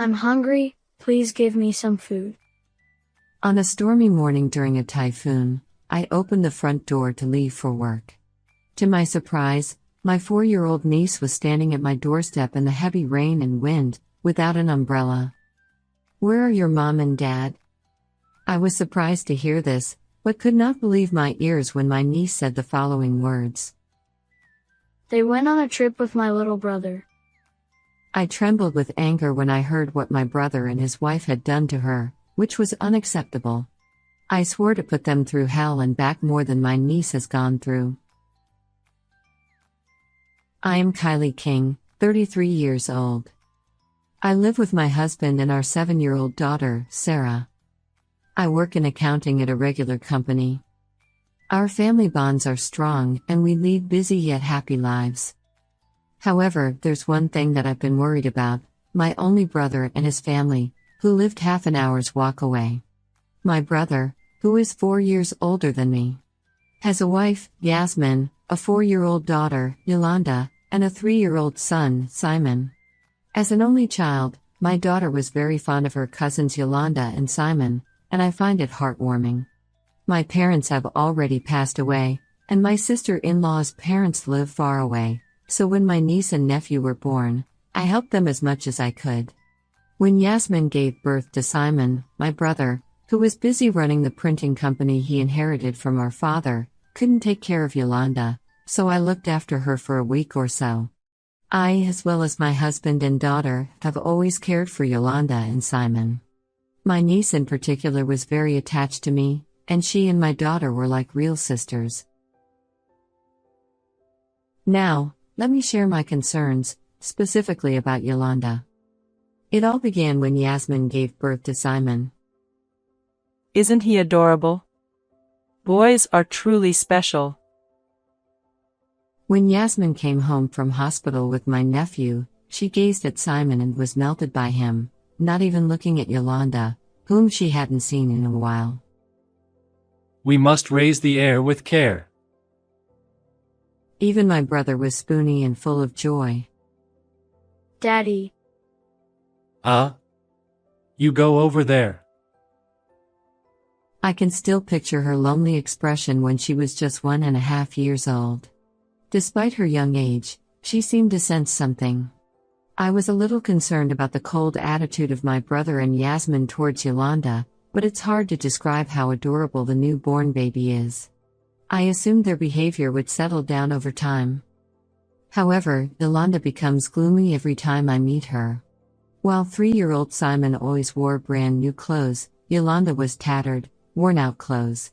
I'm hungry, please give me some food. On a stormy morning during a typhoon, I opened the front door to leave for work. To my surprise, my 4-year-old niece was standing at my doorstep in the heavy rain and wind, without an umbrella. "Where are your mom and dad?" I was surprised to hear this, but could not believe my ears when my niece said the following words. They went on a trip with my little brother. I trembled with anger when I heard what my brother and his wife had done to her, which was unacceptable. I swore to put them through hell and back more than my niece has gone through. I am Kylie King, 33 years old. I live with my husband and our 7-year-old daughter, Sarah. I work in accounting at a regular company. Our family bonds are strong and we lead busy yet happy lives. However, there's one thing that I've been worried about: my only brother and his family, who lived half an hour's walk away. My brother, who is 4 years older than me, has a wife, Yasmin, a 4-year-old daughter, Yolanda, and a 3-year-old son, Simon. As an only child, my daughter was very fond of her cousins Yolanda and Simon, and I find it heartwarming. My parents have already passed away, and my sister-in-law's parents live far away, so when my niece and nephew were born, I helped them as much as I could. When Yasmin gave birth to Simon, my brother, who was busy running the printing company he inherited from our father, couldn't take care of Yolanda, so I looked after her for a week or so. I, as well as my husband and daughter, have always cared for Yolanda and Simon. My niece in particular was very attached to me, and she and my daughter were like real sisters. Now, let me share my concerns, specifically about Yolanda. It all began when Yasmin gave birth to Simon. Isn't he adorable? Boys are truly special. When Yasmin came home from hospital with my nephew, she gazed at Simon and was melted by him, not even looking at Yolanda, whom she hadn't seen in a while. We must raise the heir with care. Even my brother was spoony and full of joy. Daddy. You go over there. I can still picture her lonely expression when she was just 1.5 years old. Despite her young age, she seemed to sense something. I was a little concerned about the cold attitude of my brother and Yasmin towards Yolanda, but it's hard to describe how adorable the newborn baby is. I assumed their behavior would settle down over time. However, Yolanda becomes gloomy every time I meet her. While 3-year-old Simon always wore brand new clothes, Yolanda was tattered, worn-out clothes.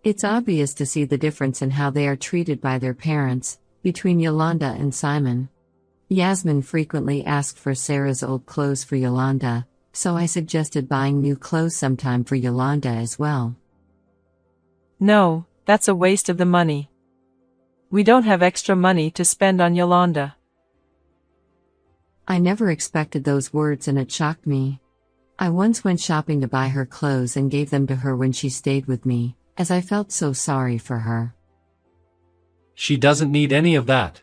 It's obvious to see the difference in how they are treated by their parents, between Yolanda and Simon. Yasmin frequently asked for Sarah's old clothes for Yolanda, so I suggested buying new clothes sometime for Yolanda as well. No, that's a waste of the money. We don't have extra money to spend on Yolanda. I never expected those words and it shocked me. I once went shopping to buy her clothes and gave them to her when she stayed with me, as I felt so sorry for her. She doesn't need any of that.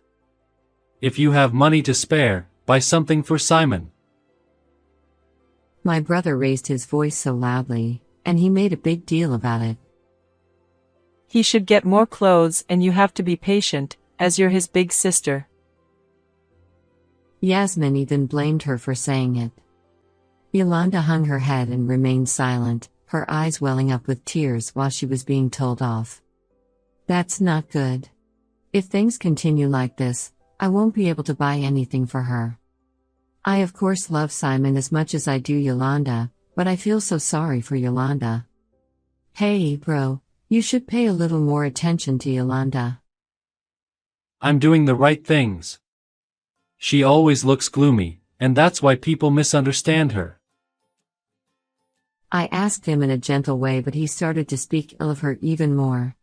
If you have money to spare, buy something for Simon. My brother raised his voice so loudly, and he made a big deal about it. He should get more clothes and you have to be patient, as you're his big sister. Yasmin even blamed her for saying it. Yolanda hung her head and remained silent, her eyes welling up with tears while she was being told off. That's not good. If things continue like this, I won't be able to buy anything for her. I of course love Simon as much as I do Yolanda, but I feel so sorry for Yolanda. Hey bro, you should pay a little more attention to Yolanda. I'm doing the right things. She always looks gloomy, and that's why people misunderstand her. I asked him in a gentle way, but he started to speak ill of her even more.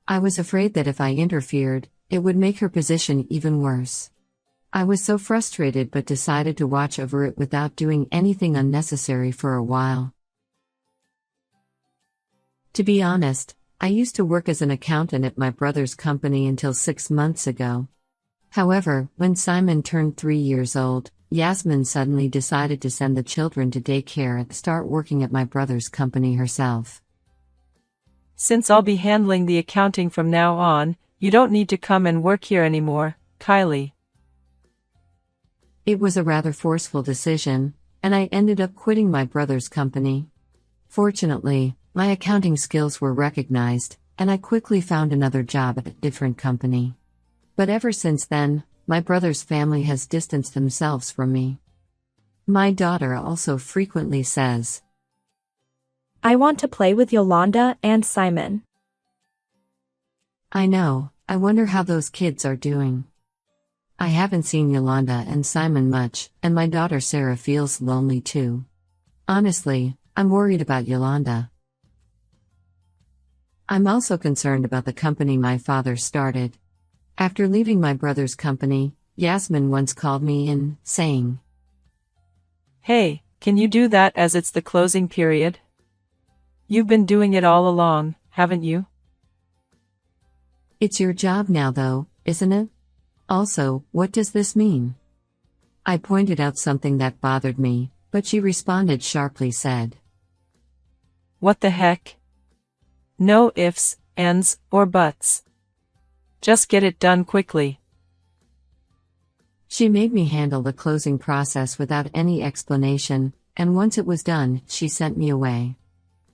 I was afraid that if I interfered, it would make her position even worse. I was so frustrated but decided to watch over it without doing anything unnecessary for a while. To be honest, I used to work as an accountant at my brother's company until 6 months ago. However, when Simon turned 3 years old, Yasmin suddenly decided to send the children to daycare and start working at my brother's company herself. Since I'll be handling the accounting from now on, you don't need to come and work here anymore, Kylie. It was a rather forceful decision, and I ended up quitting my brother's company. Fortunately, my accounting skills were recognized, and I quickly found another job at a different company. But ever since then, my brother's family has distanced themselves from me. My daughter also frequently says, I want to play with Yolanda and Simon. I know, I wonder how those kids are doing. I haven't seen Yolanda and Simon much, and my daughter Sarah feels lonely too. Honestly, I'm worried about Yolanda. I'm also concerned about the company my father started. After leaving my brother's company, Yasmin once called me in, saying, Hey, can you do that as it's the closing period? You've been doing it all along, haven't you? It's your job now though, isn't it? Also, what does this mean? I pointed out something that bothered me, but she responded sharply said, What the heck? No ifs, ands, or buts. Just get it done quickly. She made me handle the closing process without any explanation, and once it was done, she sent me away.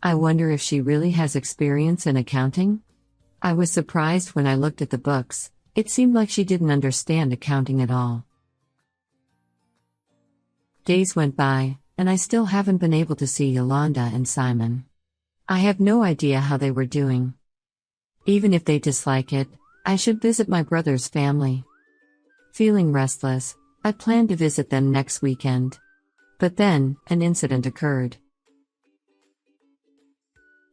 I wonder if she really has experience in accounting? I was surprised when I looked at the books. It seemed like she didn't understand accounting at all. Days went by, and I still haven't been able to see Yolanda and Simon. I have no idea how they were doing. Even if they dislike it, I should visit my brother's family. Feeling restless, I planned to visit them next weekend. But then, an incident occurred.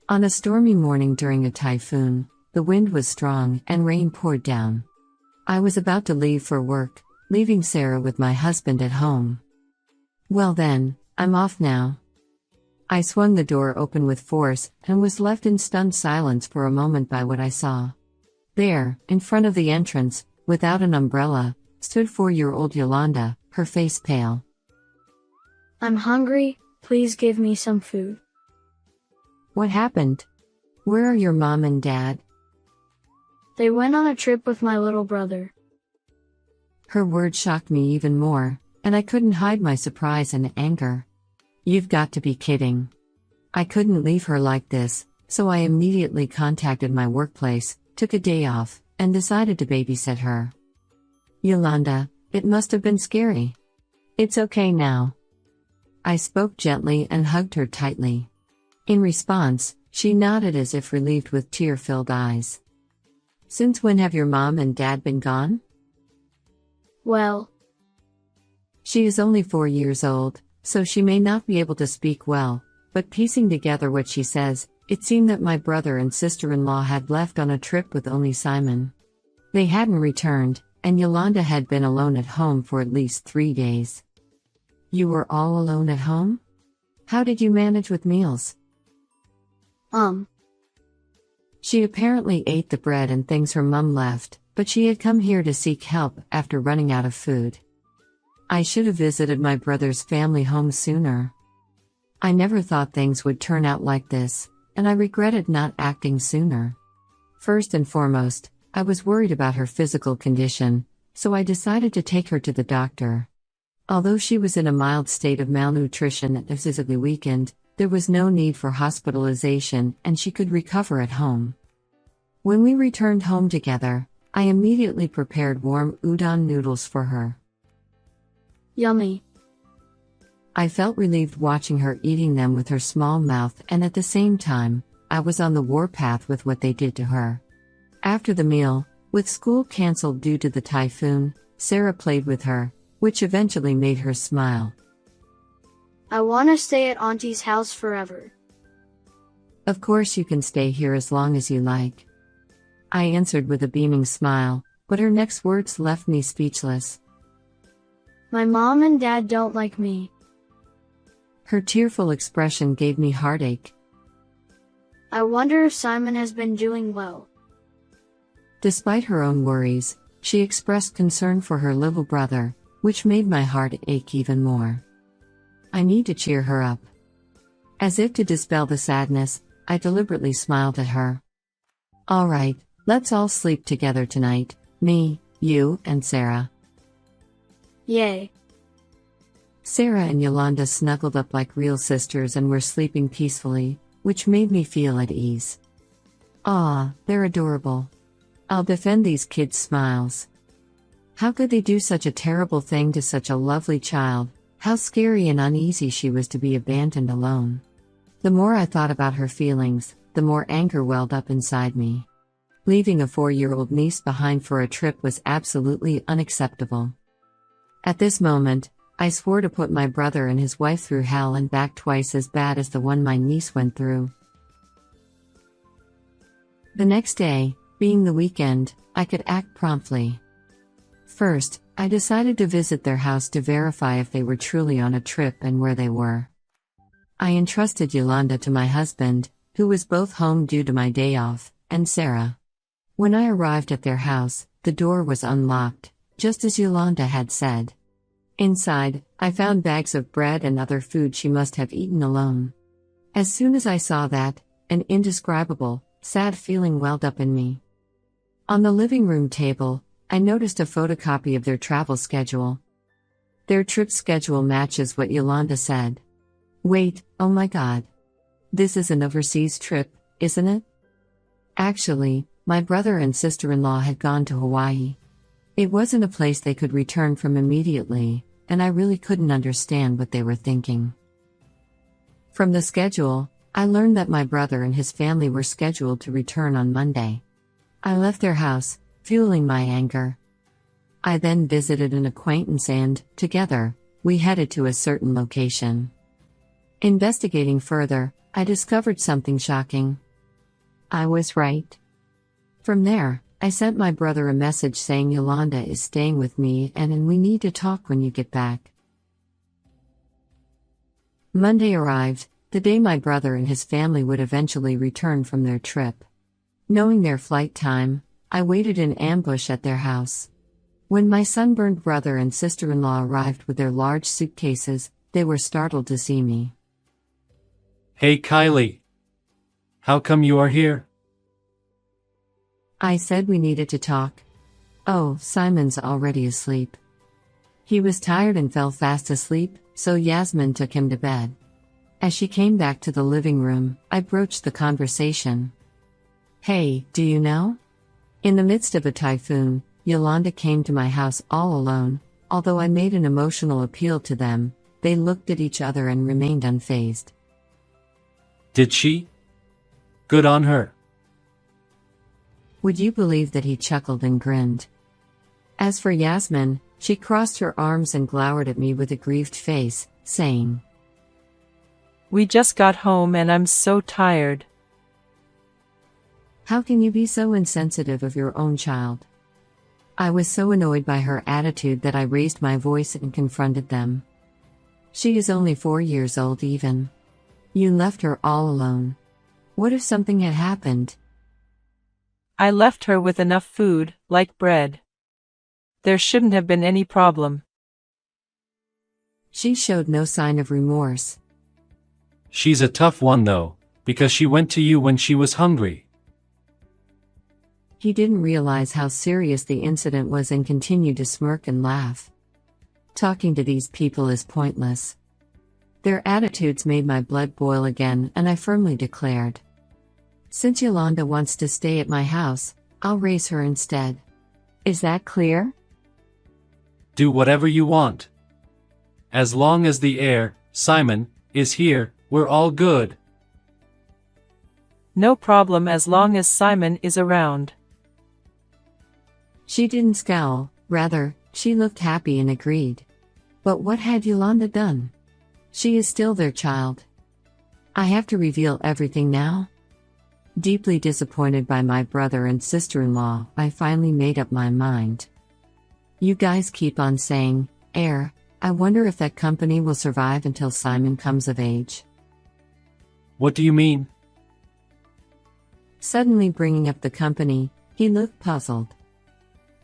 On a stormy morning during a typhoon, the wind was strong and rain poured down. I was about to leave for work, leaving Sarah with my husband at home. Well then, I'm off now. I swung the door open with force and was left in stunned silence for a moment by what I saw. There, in front of the entrance, without an umbrella, stood 4-year-old Yolanda, her face pale. I'm hungry, please give me some food. What happened? Where are your mom and dad? They went on a trip with my little brother. Her words shocked me even more, and I couldn't hide my surprise and anger. You've got to be kidding. I couldn't leave her like this, so I immediately contacted my workplace, took a day off, and decided to babysit her. Yolanda, it must have been scary. It's okay now. I spoke gently and hugged her tightly. In response, she nodded as if relieved with tear-filled eyes. Since when have your mom and dad been gone? Well, she is only 4 years old, so she may not be able to speak well, but piecing together what she says, it seemed that my brother and sister-in-law had left on a trip with only Simon. They hadn't returned, and Yolanda had been alone at home for at least 3 days. You were all alone at home? How did you manage with meals? She apparently ate the bread and things her mum left, but she had come here to seek help after running out of food. I should have visited my brother's family home sooner. I never thought things would turn out like this, and I regretted not acting sooner. First and foremost, I was worried about her physical condition, so I decided to take her to the doctor. Although she was in a mild state of malnutrition and physically weakened, there was no need for hospitalization and she could recover at home. When we returned home together, I immediately prepared warm udon noodles for her. yummy. I felt relieved watching her eating them with her small mouth, and at the same time, I was on the warpath with what they did to her. After the meal, with school cancelled due to the typhoon, Sarah played with her, which eventually made her smile. I want to stay at Auntie's house forever. Of course you can stay here as long as you like. I answered with a beaming smile, but her next words left me speechless. My mom and dad don't like me. Her tearful expression gave me heartache. I wonder if Simon has been doing well. Despite her own worries, She expressed concern for her little brother, which made my heart ache even more. I need to cheer her up. As if to dispel the sadness, I deliberately smiled at her. All right, let's all sleep together tonight, me, you, and Sarah. Yay. Sarah and Yolanda snuggled up like real sisters and were sleeping peacefully, which made me feel at ease. Ah, they're adorable. I'll defend these kids' smiles. How could they do such a terrible thing to such a lovely child? How scary and uneasy she was to be abandoned alone. The more I thought about her feelings, the more anger welled up inside me. Leaving a 4-year-old niece behind for a trip was absolutely unacceptable. At this moment, I swore to put my brother and his wife through hell and back twice as bad as the one my niece went through. The next day, being the weekend, I could act promptly. First, I decided to visit their house to verify if they were truly on a trip and where they were. I entrusted Yolanda to my husband, who was both home due to my day off, and Sarah. When I arrived at their house, the door was unlocked, just as Yolanda had said. Inside, I found bags of bread and other food she must have eaten alone. As soon as I saw that, an indescribable, sad feeling welled up in me. On the living room table, I noticed a photocopy of their travel schedule. Their trip schedule matches what Yolanda said. Wait, oh my god. This is an overseas trip, isn't it? Actually, my brother and sister-in-law had gone to Hawaii. It wasn't a place they could return from immediately, and I really couldn't understand what they were thinking. From the schedule, I learned that my brother and his family were scheduled to return on Monday. I left their house, fueling my anger. I then visited an acquaintance and, together, we headed to a certain location. Investigating further, I discovered something shocking. I was right. From there, I sent my brother a message saying Yolanda is staying with me and we need to talk when you get back. Monday arrived, the day my brother and his family would eventually return from their trip. Knowing their flight time, I waited in ambush at their house. When my sunburned brother and sister-in-law arrived with their large suitcases, they were startled to see me. Hey Kylie. How come you are here? I said we needed to talk. Oh, Simon's already asleep. He was tired and fell fast asleep, so Yasmin took him to bed. As she came back to the living room, I broached the conversation. Hey, do you know? In the midst of a typhoon, Yolanda came to my house all alone. Although I made an emotional appeal to them, they looked at each other and remained unfazed. Did she? Good on her. Would you believe that he chuckled and grinned? As for Yasmin, she crossed her arms and glowered at me with a grieved face, saying, We just got home and I'm so tired. How can you be so insensitive of your own child? I was so annoyed by her attitude that I raised my voice and confronted them. She is only 4 years old even. You left her all alone. What if something had happened? I left her with enough food, like bread. There shouldn't have been any problem. She showed no sign of remorse. She's a tough one though, because she went to you when she was hungry. He didn't realize how serious the incident was and continued to smirk and laugh. Talking to these people is pointless. Their attitudes made my blood boil again, and I firmly declared, since Yolanda wants to stay at my house, I'll raise her instead. Is that clear? Do whatever you want. As long as the heir, Simon, is here, we're all good. No problem as long as Simon is around. She didn't scowl, rather, she looked happy and agreed. But what had Yolanda done? She is still their child. I have to reveal everything now? Deeply disappointed by my brother and sister-in-law, I finally made up my mind. You guys keep on saying, heir, I wonder if that company will survive until Simon comes of age. What do you mean? Suddenly bringing up the company, he looked puzzled.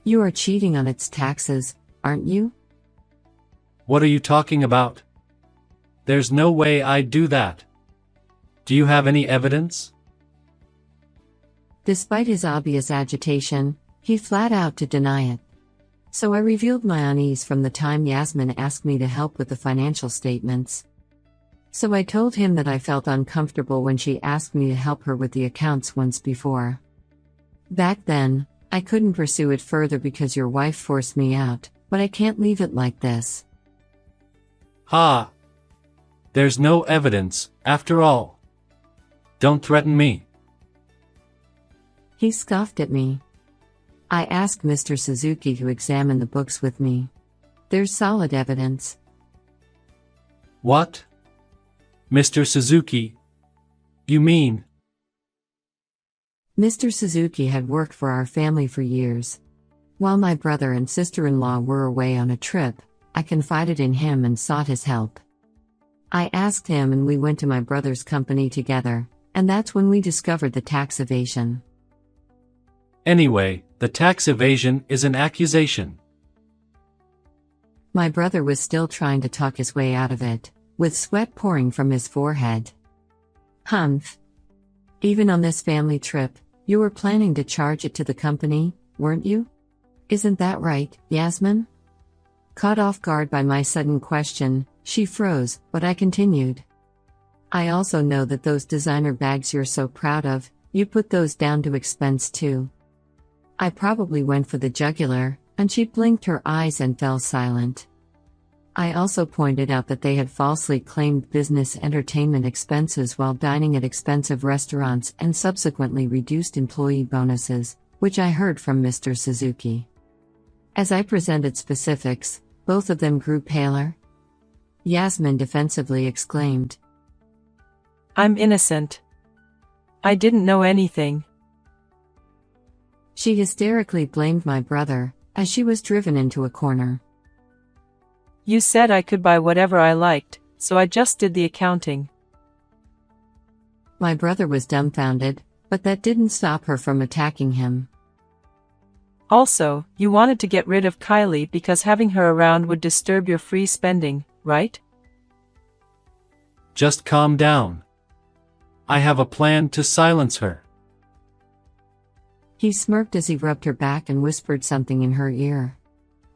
You are cheating on its taxes, aren't you? What are you talking about? There's no way I'd do that. Do you have any evidence? Despite his obvious agitation, he flat out to deny it. So I revealed my unease from the time Yasmin asked me to help with the financial statements. So I told him that I felt uncomfortable when she asked me to help her with the accounts once before. Back then, I couldn't pursue it further because your wife forced me out, but I can't leave it like this. Ha! There's no evidence, after all. Don't threaten me. He scoffed at me. I asked Mr. Suzuki to examine the books with me. There's solid evidence. What? Mr. Suzuki? You mean? Mr. Suzuki had worked for our family for years. While my brother and sister-in-law were away on a trip, I confided in him and sought his help. I asked him and we went to my brother's company together, and that's when we discovered the tax evasion. Anyway, the tax evasion is an accusation. My brother was still trying to talk his way out of it, with sweat pouring from his forehead. Humph. Even on this family trip, you were planning to charge it to the company, weren't you? Isn't that right, Yasmin? Caught off guard by my sudden question, she froze, but I continued. I also know that those designer bags you're so proud of, you put those down to expense too. I probably went for the jugular, and she blinked her eyes and fell silent. I also pointed out that they had falsely claimed business entertainment expenses while dining at expensive restaurants and subsequently reduced employee bonuses, which I heard from Mr. Suzuki. As I presented specifics, both of them grew paler. Yasmin defensively exclaimed, I'm innocent. I didn't know anything. She hysterically blamed my brother, as she was driven into a corner. You said I could buy whatever I liked, so I just did the accounting. My brother was dumbfounded, but that didn't stop her from attacking him. Also, you wanted to get rid of Kylie because having her around would disturb your free spending, right? Just calm down. I have a plan to silence her. He smirked as he rubbed her back and whispered something in her ear.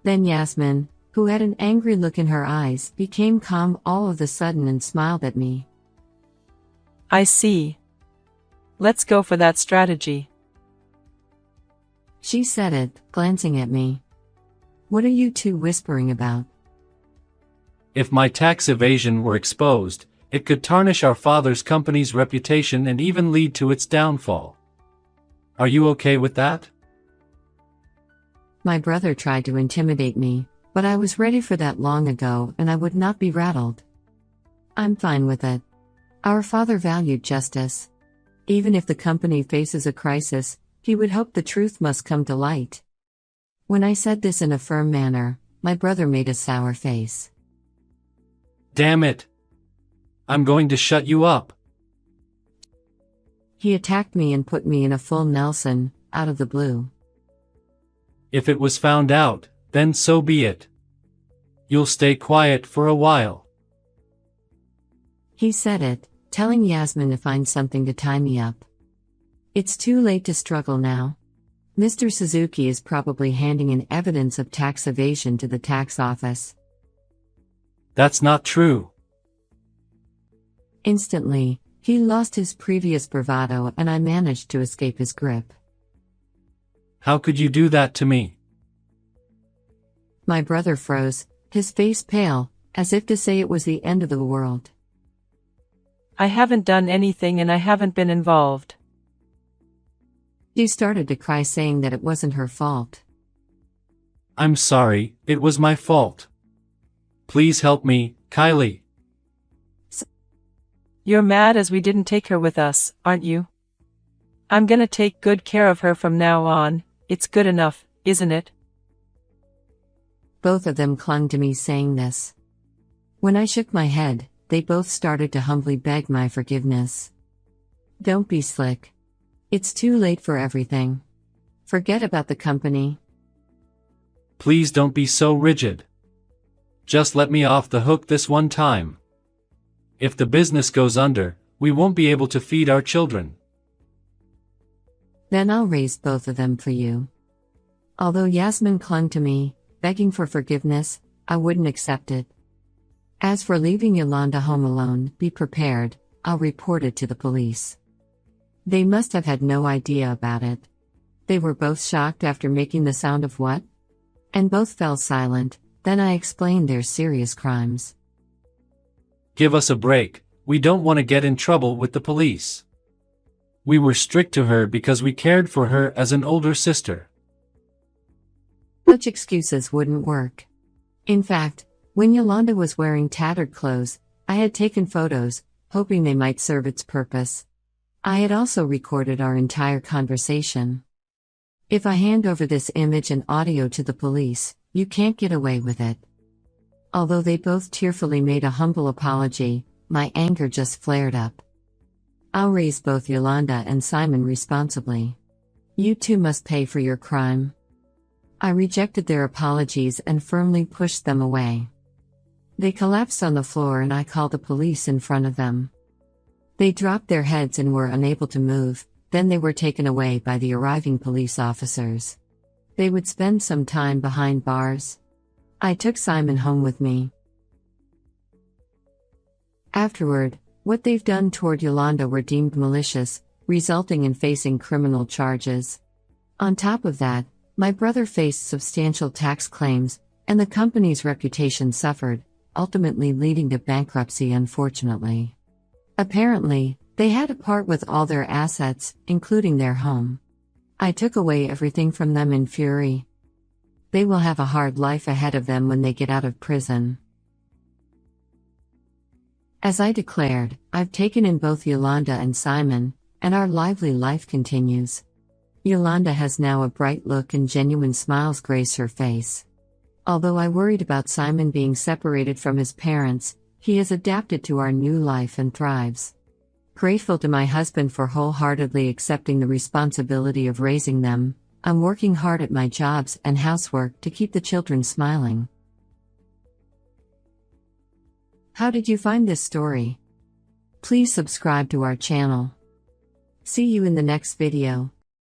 Then Yasmin, who had an angry look in her eyes, became calm all of a sudden and smiled at me. I see. Let's go for that strategy. She said it, glancing at me. What are you two whispering about? If my tax evasion were exposed, it could tarnish our father's company's reputation and even lead to its downfall. Are you okay with that? My brother tried to intimidate me, but I was ready for that long ago and I would not be rattled. I'm fine with it. Our father valued justice. Even if the company faces a crisis, he would hope the truth must come to light. When I said this in a firm manner, my brother made a sour face. Damn it! I'm going to shut you up. He attacked me and put me in a full Nelson, out of the blue. If it was found out, then so be it. You'll stay quiet for a while. He said it, telling Yasmin to find something to tie me up. It's too late to struggle now. Mr. Suzuki is probably handing in evidence of tax evasion to the tax office. That's not true. Instantly, he lost his previous bravado and I managed to escape his grip. How could you do that to me? My brother froze, his face pale, as if to say it was the end of the world. I haven't done anything and I haven't been involved. She started to cry, saying that it wasn't her fault. I'm sorry, it was my fault. Please help me, Kylie. You're mad as we didn't take her with us, aren't you? I'm gonna take good care of her from now on. It's good enough, isn't it? Both of them clung to me saying this. When I shook my head, they both started to humbly beg my forgiveness. Don't be slick. It's too late for everything. Forget about the company. Please don't be so rigid. Just let me off the hook this one time. If the business goes under, we won't be able to feed our children. Then I'll raise both of them for you. Although Yasmin clung to me, begging for forgiveness, I wouldn't accept it. As for leaving Yolanda home alone, be prepared, I'll report it to the police. They must have had no idea about it. They were both shocked after making the sound of what? And both fell silent. Then I explained their serious crimes. Give us a break, we don't want to get in trouble with the police. We were strict to her because we cared for her as an older sister. Such excuses wouldn't work. In fact, when Yolanda was wearing tattered clothes, I had taken photos, hoping they might serve its purpose. I had also recorded our entire conversation. If I hand over this image and audio to the police, you can't get away with it. Although they both tearfully made a humble apology, my anger just flared up. I'll raise both Yolanda and Simon responsibly. You two must pay for your crime. I rejected their apologies and firmly pushed them away. They collapsed on the floor and I called the police in front of them. They dropped their heads and were unable to move, then they were taken away by the arriving police officers. They would spend some time behind bars. I took Simon home with me. Afterward, what they've done toward Yolanda were deemed malicious, resulting in facing criminal charges. On top of that, my brother faced substantial tax claims, and the company's reputation suffered, ultimately leading to bankruptcy unfortunately. Apparently, they had to part with all their assets, including their home. I took away everything from them in fury. They will have a hard life ahead of them when they get out of prison. As I declared, I've taken in both Yolanda and Simon, and our lively life continues. Yolanda has now a bright look and genuine smiles grace her face. Although I worried about Simon being separated from his parents, he has adapted to our new life and thrives. Grateful to my husband for wholeheartedly accepting the responsibility of raising them, I'm working hard at my jobs and housework to keep the children smiling. How did you find this story? Please subscribe to our channel. See you in the next video.